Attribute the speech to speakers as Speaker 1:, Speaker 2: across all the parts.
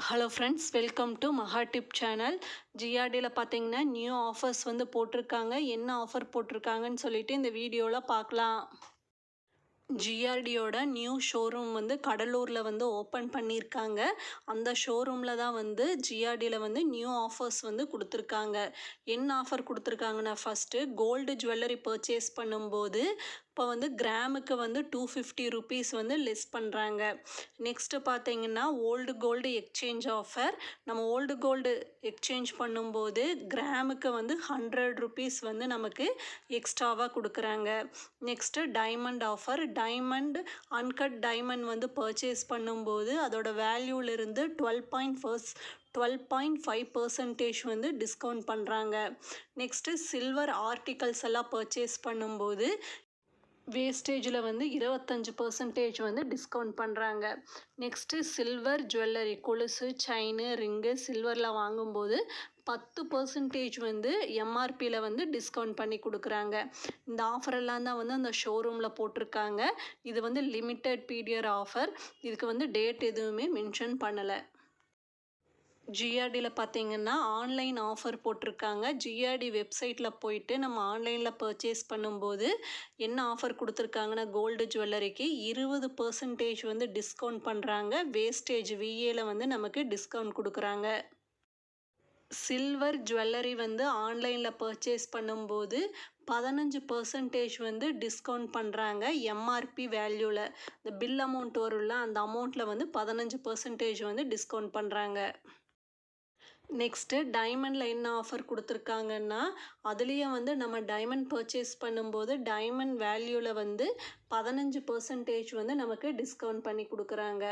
Speaker 1: Hello friends, welcome to Maha tip channel. ஜிஆர்டியில் பார்த்தீங்கன்னா new offers வந்து போட்டிருக்காங்க. என்ன ஆஃபர் போட்டிருக்காங்கன்னு சொல்லிட்டு இந்த வீடியோவில் பார்க்கலாம். ஜிஆர்டியோட நியூ ஷோரூம் வந்து கடலூரில் வந்து ஓப்பன் பண்ணியிருக்காங்க. அந்த ஷோரூமில் தான் வந்து ஜிஆர்டியில் வந்து நியூ ஆஃபர்ஸ் வந்து கொடுத்துருக்காங்க. என்ன ஆஃபர் கொடுத்துருக்காங்கன்னா, ஃபஸ்ட்டு கோல்டு ஜுவல்லரி பர்ச்சேஸ் பண்ணும்போது இப்போ வந்து கிராமுக்கு வந்து 250 ருபீஸ் வந்து லெஸ் பண்ணுறாங்க. நெக்ஸ்ட்டு பார்த்தீங்கன்னா ஓல்டு கோல்டு எக்ஸ்சேஞ்ச் ஆஃபர். நம்ம ஓல்டு கோல்டு எக்ஸ்சேஞ்ச் பண்ணும்போது கிராமுக்கு வந்து 100 ருபீஸ் வந்து நமக்கு எக்ஸ்ட்ராவாக கொடுக்குறாங்க. Next diamond offer. Diamond uncut diamond வந்து பர்ச்சேஸ் பண்ணும்போது அதோட வேல்யூலிருந்து 12.5% வந்து டிஸ்கவுண்ட் பண்ணுறாங்க. நெக்ஸ்ட்டு சில்வர் ஆர்டிகல்ஸ் எல்லாம் பர்ச்சேஸ் பண்ணும்போது வேஸ்டேஜில் வந்து 25% வந்து டிஸ்கவுண்ட் பண்ணுறாங்க. நெக்ஸ்ட்டு சில்வர் ஜுவல்லரி, கொலுசு, செயினு, ரிங்கு சில்வரில் வாங்கும்போது 10% வந்து எம்ஆர்பியில் வந்து டிஸ்கவுண்ட் பண்ணி கொடுக்குறாங்க. இந்த ஆஃபரெல்லாம் தான் வந்து அந்த ஷோரூமில் போட்டிருக்காங்க. இது வந்து லிமிட்டட் பீரியட் ஆஃபர். இதுக்கு வந்து டேட் எதுவுமே மென்ஷன் பண்ணலை. ஜிஆர்டியில் பார்த்தீங்கன்னா ஆன்லைன் ஆஃபர் போட்டிருக்காங்க. ஜிஆர்டி வெப்சைட்டில் போயிட்டு நம்ம ஆன்லைனில் பர்ச்சேஸ் பண்ணும்போது என்ன ஆஃபர் கொடுத்துருக்காங்கன்னா, கோல்டு ஜுவல்லரிக்கு 20% வந்து டிஸ்கவுண்ட் பண்ணுறாங்க. வேஸ்டேஜ் விஏல வந்து நமக்கு டிஸ்கவுண்ட் கொடுக்குறாங்க. சில்வர் ஜுவல்லரி வந்து ஆன்லைனில் பர்ச்சேஸ் பண்ணும்போது 15% வந்து டிஸ்கவுண்ட் பண்ணுறாங்க. எம்ஆர்பி வேல்யூவில் இந்த பில் அமௌண்ட் வரும்ல, அந்த அமௌண்ட்டில் வந்து 15% வந்து டிஸ்கவுண்ட் பண்ணுறாங்க. நெக்ஸ்ட்டு டைமண்டில் என்ன ஆஃபர் கொடுத்துருக்காங்கன்னா, அதுலேயும் வந்து நம்ம டைமண்ட் பர்ச்சேஸ் பண்ணும்போது டைமண்ட் வேல்யூவில் வந்து 15% வந்து நமக்கு டிஸ்கவுண்ட் பண்ணி கொடுக்குறாங்க.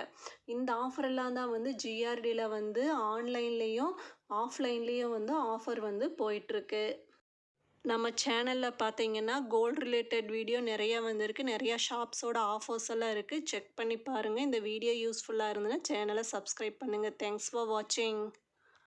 Speaker 1: இந்த ஆஃபரெல்லாம் தான் வந்து ஜிஆர்டியில் வந்து ஆன்லைன்லேயும் ஆஃப்லைன்லேயும் வந்து ஆஃபர் வந்து போயிட்டுருக்கு. நம்ம சேனலில் பார்த்தீங்கன்னா கோல்டு ரிலேட்டட் வீடியோ நிறையா வந்திருக்கு. நிறையா ஷாப்ஸோட ஆஃபர்ஸ் எல்லாம் இருக்குது. செக் பண்ணி பாருங்கள். இந்த வீடியோ யூஸ்ஃபுல்லாக இருந்ததுன்னா சேனலை சப்ஸ்கிரைப் பண்ணுங்கள். தேங்க்ஸ் ஃபார் வாட்சிங்.